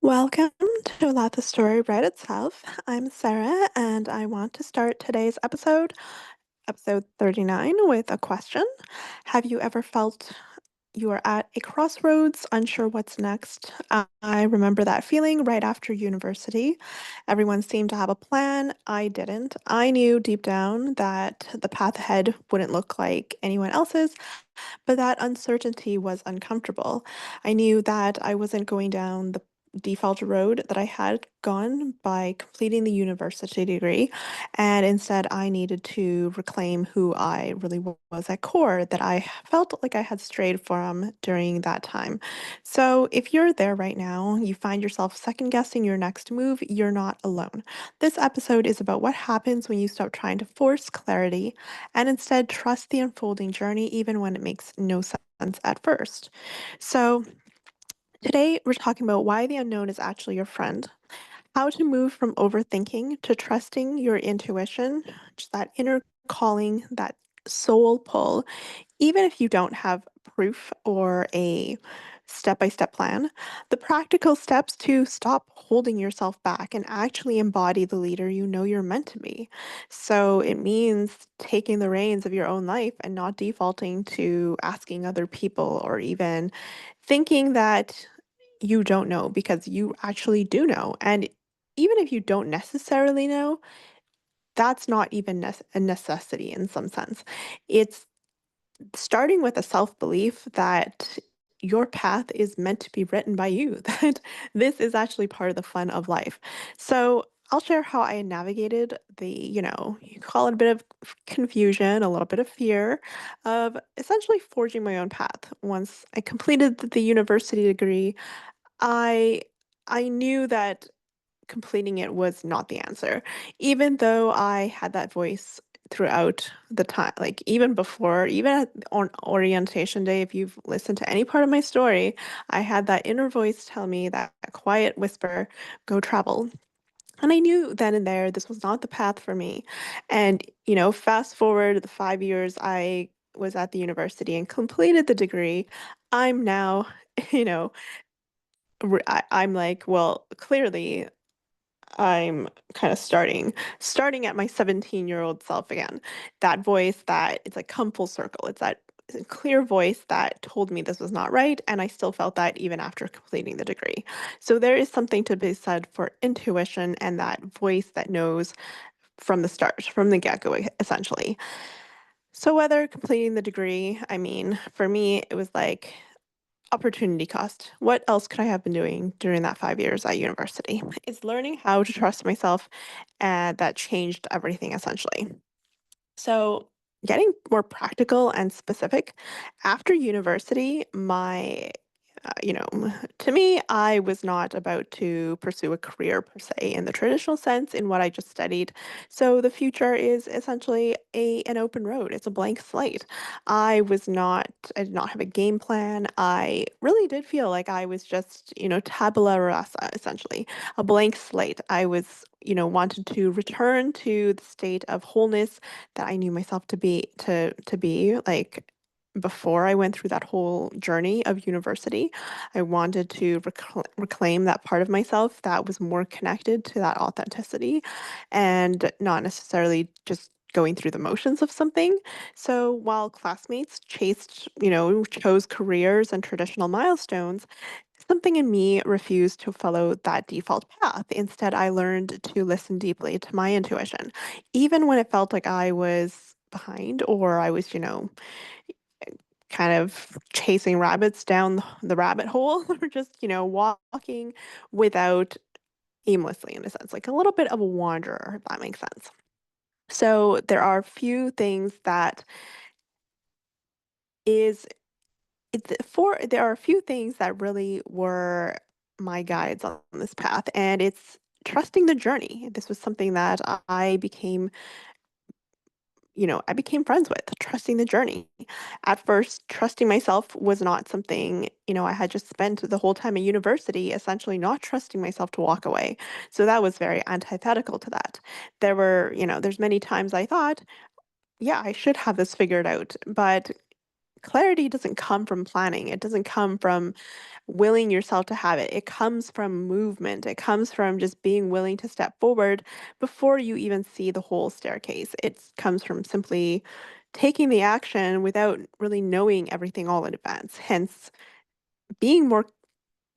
Welcome to Let the Story Write Itself. I'm Sarah, and I want to start today's episode 39, with a question. Have you ever felt you are at a crossroads, unsure what's next? I remember that feeling right after university. Everyone seemed to have a plan. I didn't. I knew deep down that the path ahead wouldn't look like anyone else's, but that uncertainty was uncomfortable. I knew that I wasn't going down the default road that I had gone by completing the university degree, and instead I needed to reclaim who I really was at core, that I felt like I had strayed from during that time. So if you're there right now, you find yourself second guessing your next move, you're not alone. This episode is about what happens when you stop trying to force clarity and instead trust the unfolding journey even when it makes no sense at first. So, today we're talking about why the unknown is actually your friend, how to move from overthinking to trusting your intuition, just that inner calling, that soul pull, even if you don't have proof or a step-by-step plan, the practical steps to stop holding yourself back and actually embody the leader you know you're meant to be. So it means taking the reins of your own life and not defaulting to asking other people or even thinking that you don't know because you actually do know. And even if you don't necessarily know, that's not even a necessity in some sense. It's starting with a self belief that your path is meant to be written by you, that this is actually part of the fun of life. So, I'll share how I navigated you call it a bit of confusion, a little bit of fear of essentially forging my own path. Once I completed the university degree, I I knew that completing it was not the answer. Even though I had that voice throughout the time, like even before, even on orientation day, if you've listened to any part of my story, I had that inner voice tell me that quiet whisper, go travel. And I knew then and there this was not the path for me. And, fast forward the 5 years I was at the university and completed the degree, I'm now, you know, I'm like, well, clearly I'm kind of starting at my 17-year-old self again. That voice that it's like come full circle. It's that clear voice that told me this was not right, and I still felt that even after completing the degree. So there is something to be said for intuition and that voice that knows from the start, from the get-go, essentially. So whether completing the degree, I mean, for me, it was like opportunity cost. What else could I have been doing during that 5 years at university? It's learning how to trust myself, and that changed everything essentially. So, getting more practical and specific, after university, to me, I was not about to pursue a career per se in the traditional sense in what I just studied. So the future is essentially an open road. It's a blank slate. I did not have a game plan. I really did feel like I was just, tabula rasa, essentially, a blank slate. I was, wanted to return to the state of wholeness that I knew myself to be like before I went through that whole journey of university. I wanted to reclaim that part of myself that was more connected to that authenticity and not necessarily just going through the motions of something. So while classmates chose careers and traditional milestones, something in me refused to follow that default path. Instead, I learned to listen deeply to my intuition, even when it felt like I was behind or I was, kind of chasing rabbits down the rabbit hole or just, walking without aimlessly in a sense, like a little bit of a wanderer, if that makes sense. So there are few things that is there are a few things that really were my guides on this path, and it's trusting the journey. This was something that I became friends with, trusting the journey. At first, trusting myself was not something, I had just spent the whole time at university essentially not trusting myself to walk away. So that was very antithetical to that. There's many times I thought, yeah, I should have this figured out, but clarity doesn't come from planning. It doesn't come from willing yourself to have it. It comes from movement. It comes from just being willing to step forward before you even see the whole staircase. It comes from simply taking the action without really knowing everything all in advance. Hence, being more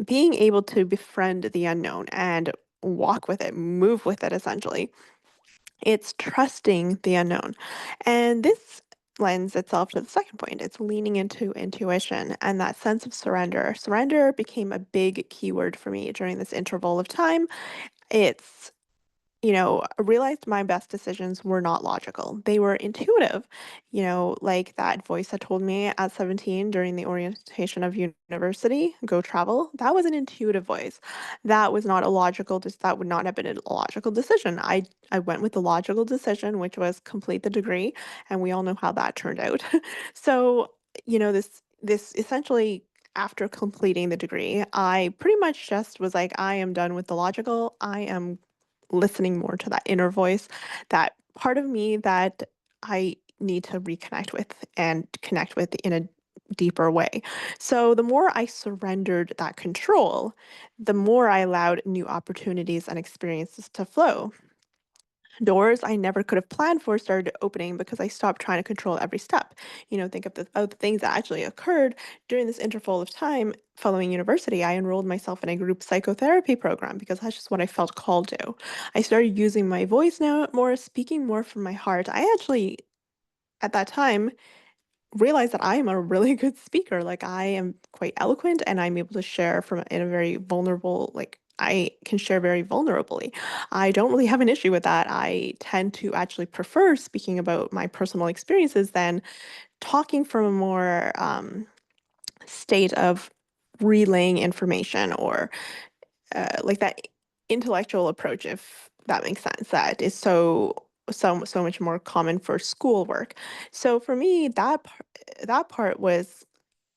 being able to befriend the unknown and walk with it, move with it essentially. It's trusting the unknown. And this lends itself to the second point. It's leaning into intuition and that sense of surrender. Surrender became a big keyword for me during this interval of time. It's I realized my best decisions were not logical. They were intuitive, like that voice that told me at 17 during the orientation of university, go travel. That was an intuitive voice. That was not a logical, just that would not have been a logical decision. I went with the logical decision, which was complete the degree, and we all know how that turned out. So, this essentially after completing the degree, I pretty much just was like, I am done with the logical. I am listening more to that inner voice, that part of me that I need to reconnect with and connect with in a deeper way. So the more I surrendered that control, the more I allowed new opportunities and experiences to flow. Doors I never could have planned for started opening because I stopped trying to control every step. Think of the things that actually occurred during this interval of time following university. I enrolled myself in a group psychotherapy program because that's just what I felt called to. I started using my voice now more, speaking more from my heart. I actually, at that time, realize that I am a really good speaker. Like I am quite eloquent and I'm able to share from in a very vulnerable, like I can share very vulnerably. I don't really have an issue with that. I tend to actually prefer speaking about my personal experiences than talking from a more state of relaying information or like that intellectual approach, if that makes sense, that is so much more common for schoolwork. So for me, that part was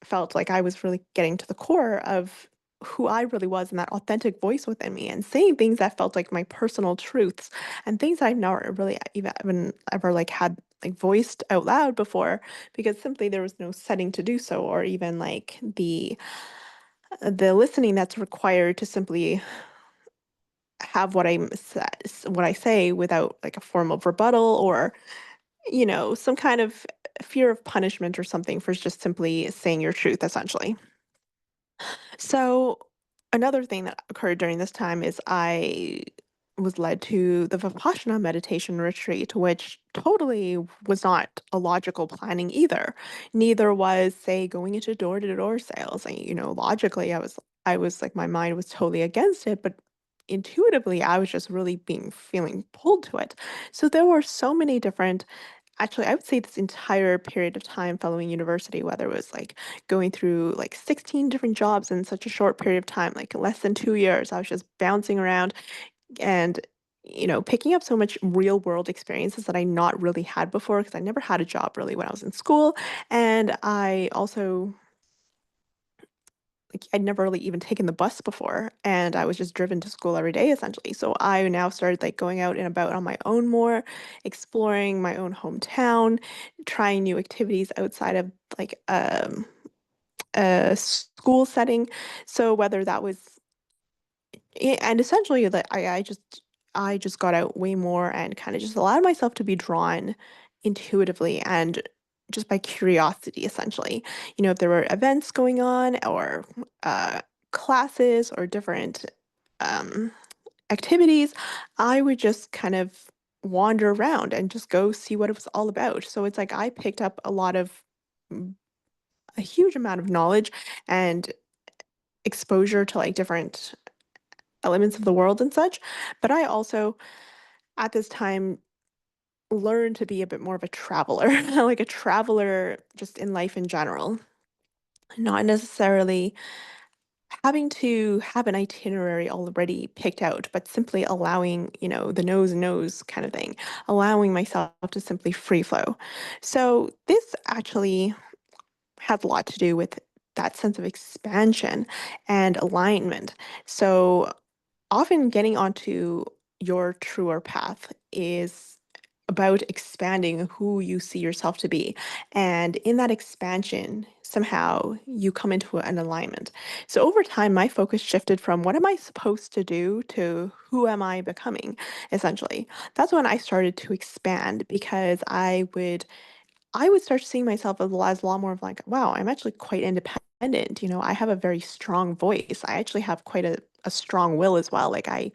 felt like I was really getting to the core of who I really was and that authentic voice within me and saying things that felt like my personal truths and things I've never really even ever like had like voiced out loud before because simply there was no setting to do so or even like the listening that's required to simply have what I say without like a form of rebuttal or, some kind of fear of punishment or something for just simply saying your truth, essentially. So, another thing that occurred during this time is I was led to the Vipassana meditation retreat, which totally was not a logical planning either. Neither was, say, going into door-to-door sales. Logically, I was like my mind was totally against it, but intuitively, I was just really being feeling pulled to it. So there were so many different actually, I would say this entire period of time following university, whether it was like going through like 16 different jobs in such a short period of time, like less than 2 years, I was just bouncing around and, picking up so much real world experiences that I not really had before because I never had a job really when I was in school. And I also like I'd never really even taken the bus before and I was just driven to school every day essentially. So I now started like going out and about on my own more, exploring my own hometown, trying new activities outside of like a school setting. So whether that was and essentially like I just got out way more and kind of just allowed myself to be drawn intuitively and just by curiosity essentially. If there were events going on or uh, classes or different um, activities, I would just kind of wander around and just go see what it was all about. So it's like I picked up mm, a huge amount of knowledge and exposure to like different elements of the world and such. But I also, at this time, learned to be a bit more of a traveler, like a traveler just in life in general, not necessarily having to have an itinerary already picked out, but simply allowing, the nose knows kind of thing, allowing myself to simply free flow. So this actually has a lot to do with that sense of expansion and alignment. So often getting onto your truer path is about expanding who you see yourself to be. And in that expansion, somehow you come into an alignment. So over time, my focus shifted from what am I supposed to do to who am I becoming, essentially. That's when I started to expand because I would start seeing myself as a lot more of like, wow, I'm actually quite independent. I have a very strong voice. I actually have quite a strong will as well. Like I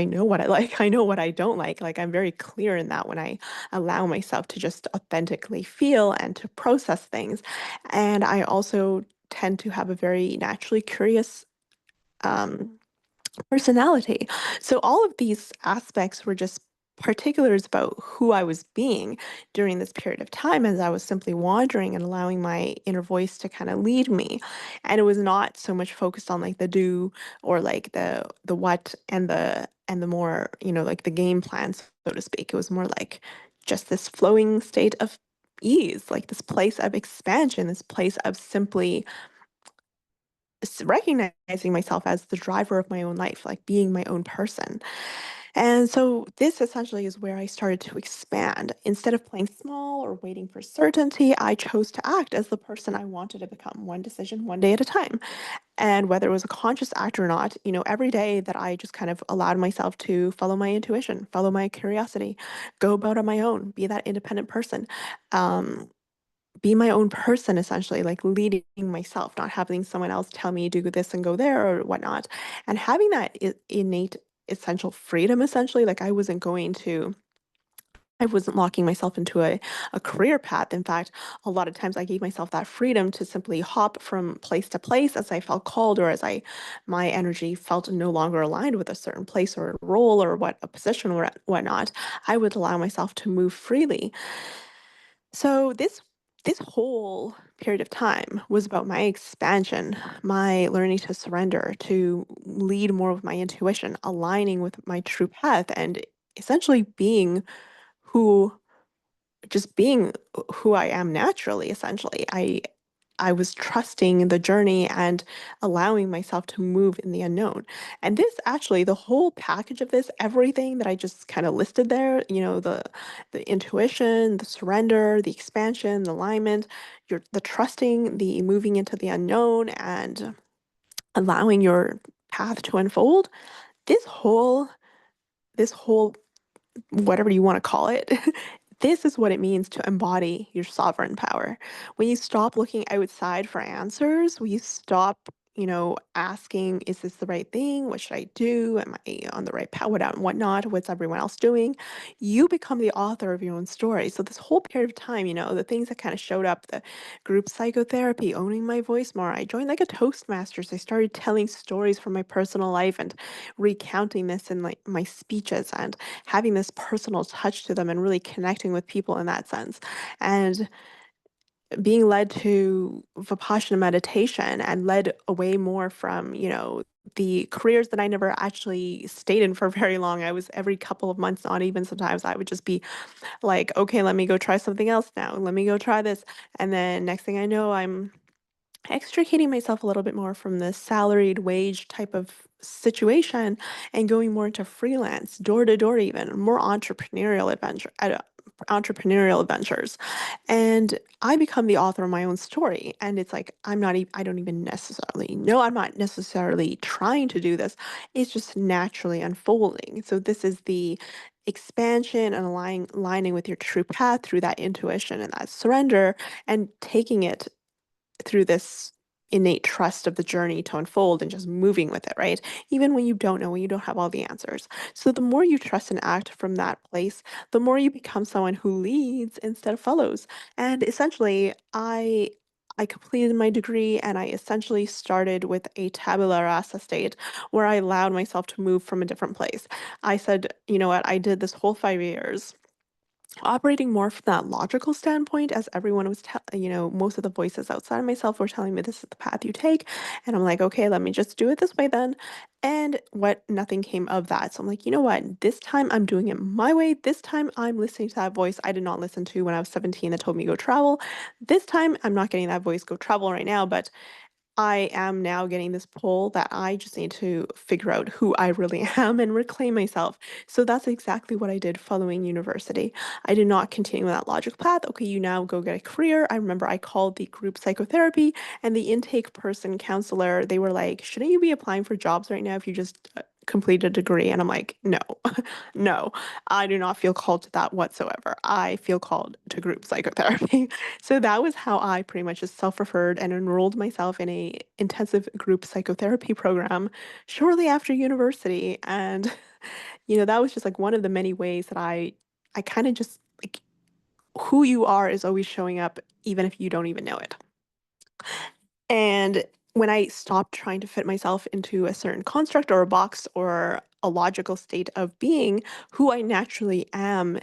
know what I like, I know what I don't like. Like I'm very clear in that when I allow myself to just authentically feel and to process things. And I also tend to have a very naturally curious um personality. So all of these aspects were just particulars about who I was being during this period of time as I was simply wandering and allowing my inner voice to kind of lead me. And it was not so much focused on like the do or like the what and the more, like the game plans, so to speak. It was more like just this flowing state of ease, like this place of expansion, this place of simply recognizing myself as the driver of my own life, like being my own person. And so this essentially is where I started to expand. Instead of playing small or waiting for certainty, I chose to act as the person I wanted to become, one decision, one day at a time. And whether it was a conscious act or not, every day that I just kind of allowed myself to follow my intuition, follow my curiosity, go about on my own, be that independent person. Um, be my own person essentially, like leading myself, not having someone else tell me do this and go there or whatnot. And having that innate essential freedom essentially, like I wasn't locking myself into a career path. In fact, a lot of times I gave myself that freedom to simply hop from place to place as I felt called or as my energy felt no longer aligned with a certain place or a role or what a position or whatnot. I would allow myself to move freely. So this whole period of time was about my expansion, my learning to surrender, to lead more with my intuition, aligning with my true path, and essentially who being who I am naturally, essentially. I was trusting the journey and allowing myself to move in the unknown. And this actually, the whole package of this, everything that I just kind of listed there, the intuition, the surrender, the expansion, the alignment, the trusting, the moving into the unknown and allowing your path to unfold, this whole this whole whatever you want to call it, this is what it means to embody your sovereign power. When you stop looking outside for answers, when you stop, asking, is this the right thing? What should I do? Am I on the right path? Whatnot? What's everyone else doing? You become the author of your own story. So this whole period of time, the things that kind of showed up, the group psychotherapy, owning my voice more. I joined like a Toastmasters. I started telling stories from my personal life and recounting this in like my speeches and having this personal touch to them and really connecting with people in that sense. And being led to Vipassana meditation and led away more from, the careers that I never actually stayed in for very long. I was every couple of months, not even sometimes, I would just be like, okay, let me go try something else now. Let me go try this. And then next thing I know, I'm extricating myself a little bit more from the salaried wage type of situation and going more into freelance, door to door, even more entrepreneurial adventures. And I become the author of my own story. And it's like, I don't even necessarily know, I'm not necessarily trying to do this. It's just naturally unfolding. So this is the expansion and aligning with your true path through that intuition and that surrender and taking it through this innate trust of the journey to unfold and just moving with it, right? Even when you don't know, when you don't have all the answers. So the more you trust and act from that place, the more you become someone who leads instead of follows. And essentially, I completed my degree and I essentially started with a tabula rasa state where I allowed myself to move from a different place. I said, you know what, I did this whole 5 years operating more from that logical standpoint as everyone was most of the voices outside of myself were telling me this is the path you take, and I'm like, okay, let me just do it this way then. And what nothing came of that, so I'm like, you know what, this time I'm doing it my way. This time I'm listening to that voice I did not listen to when I was 17 that told me go travel. This time I'm not getting that voice go travel right now, but I am now getting this pull that I just need to figure out who I really am and reclaim myself. So that's exactly what I did following university. I did not continue that logical path. Okay, you now go get a career. I remember I called the group psychotherapy and the intake person counselor, they were like, shouldn't you be applying for jobs right now if you just complete a degree? And I'm like, no, no, I do not feel called to that whatsoever. I feel called to group psychotherapy. So that was how I pretty much just self-referred and enrolled myself in a intensive group psychotherapy program shortly after university. And, that was just like one of the many ways that I kind of just like who you are is always showing up even if you don't even know it. And when I stopped trying to fit myself into a certain construct or a box or a logical state of being, who I naturally am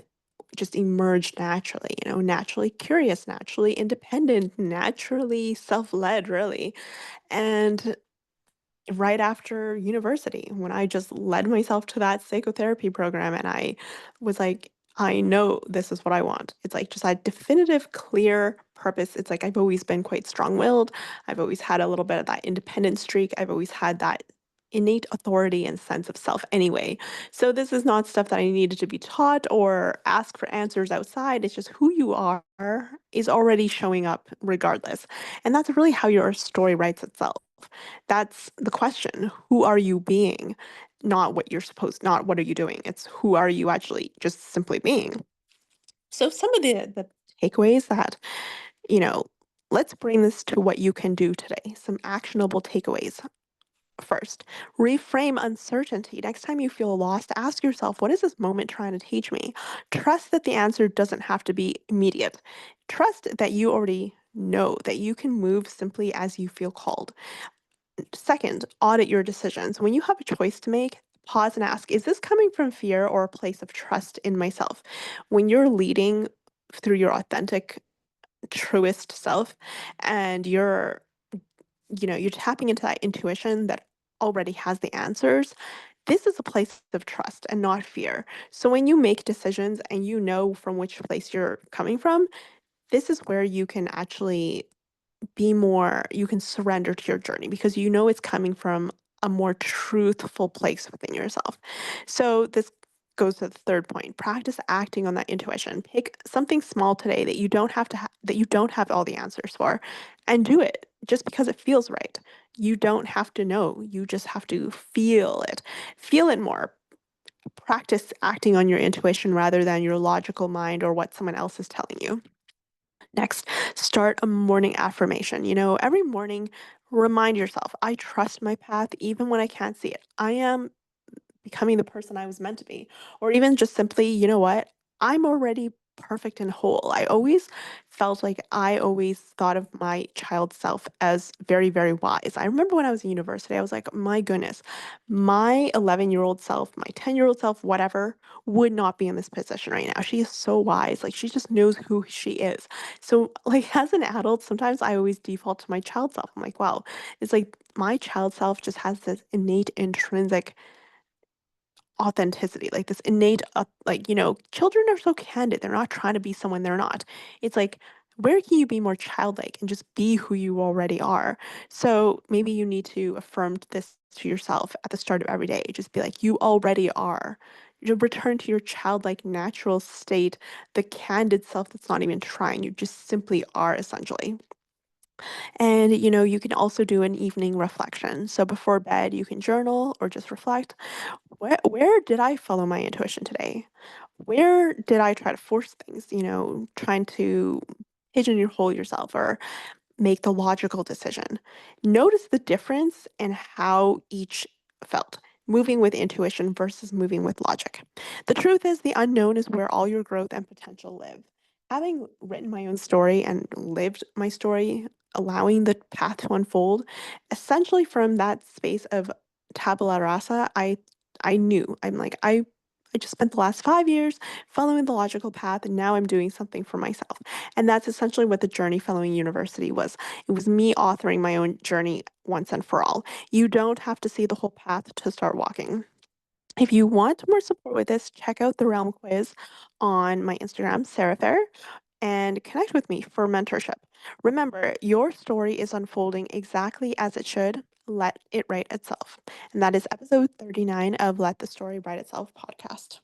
just emerged naturally, naturally curious, naturally independent, naturally self-led, really. And right after university, when I just led myself to that psychotherapy program and I was like, I know this is what I want. It's like just a definitive, clear purpose. It's like I've always been quite strong-willed. I've always had a little bit of that independent streak. I've always had that innate authority and sense of self anyway. So this is not stuff that I needed to be taught or ask for answers outside. It's just who you are is already showing up regardless. And that's really how your story writes itself. That's the question. Who are you being? Not what you're supposed, not what are you doing? It's who are you actually just simply being. So some of the takeaways that, you know, let's bring this to what you can do today. Some actionable takeaways. First, reframe uncertainty. Next time you feel lost, ask yourself, what is this moment trying to teach me? Trust that the answer doesn't have to be immediate. Trust that you already know that you can move simply as you feel called. Second, audit your decisions. When you have a choice to make, pause and ask, is this coming from fear or a place of trust in myself? When you're leading through your authentic, truest self and you're tapping into that intuition that already has the answers, this is a place of trust and not fear. So when you make decisions and you know from which place you're coming from, this is where you can actually you can surrender to your journey because you know it's coming from a more truthful place within yourself. So this goes to the third point. Practice acting on that intuition. Pick something small today that you don't have all the answers for and do it just because it feels right. You don't have to know. You just have to feel it. Feel it more. Practice acting on your intuition rather than your logical mind or what someone else is telling you. Next, start a morning affirmation. Every morning, remind yourself, I trust my path even when I can't see it. I am becoming the person I was meant to be. Or even just simply, you know what? I'm already perfect and whole. I always felt like I always thought of my child self as very, very wise. I remember when I was in university, I was like, my goodness, my 11-year-old self, my 10-year-old self, whatever, would not be in this position right now. She is so wise. Like, she just knows who she is. So, like, as an adult, sometimes I always default to my child self. I'm like, wow, it's like my child self just has this innate intrinsic authenticity, like this innate, children are so candid. They're not trying to be someone they're not. It's like, where can you be more childlike and just be who you already are? So maybe you need to affirm this to yourself at the start of every day. Just be like, you already are. You return to your childlike natural state, the candid self that's not even trying. You just simply are essentially. And you can also do an evening reflection. So before bed, you can journal or just reflect. Where did I follow my intuition today? Where did I try to force things, trying to pigeonhole yourself or make the logical decision? Notice the difference in how each felt, moving with intuition versus moving with logic. The truth is, the unknown is where all your growth and potential live. Having written my own story and lived my story, allowing the path to unfold, essentially from that space of tabula rasa, I knew. I just spent the last 5 years following the logical path, and now I'm doing something for myself. And that's essentially what the journey following university was. It was me authoring my own journey once and for all. You don't have to see the whole path to start walking. If you want more support with this, check out the Realm quiz on my Instagram, Sarah Fair. and connect with me for mentorship. Remember, your story is unfolding exactly as it should. Let it write itself. And that is episode 39 of Let the Story Write Itself podcast.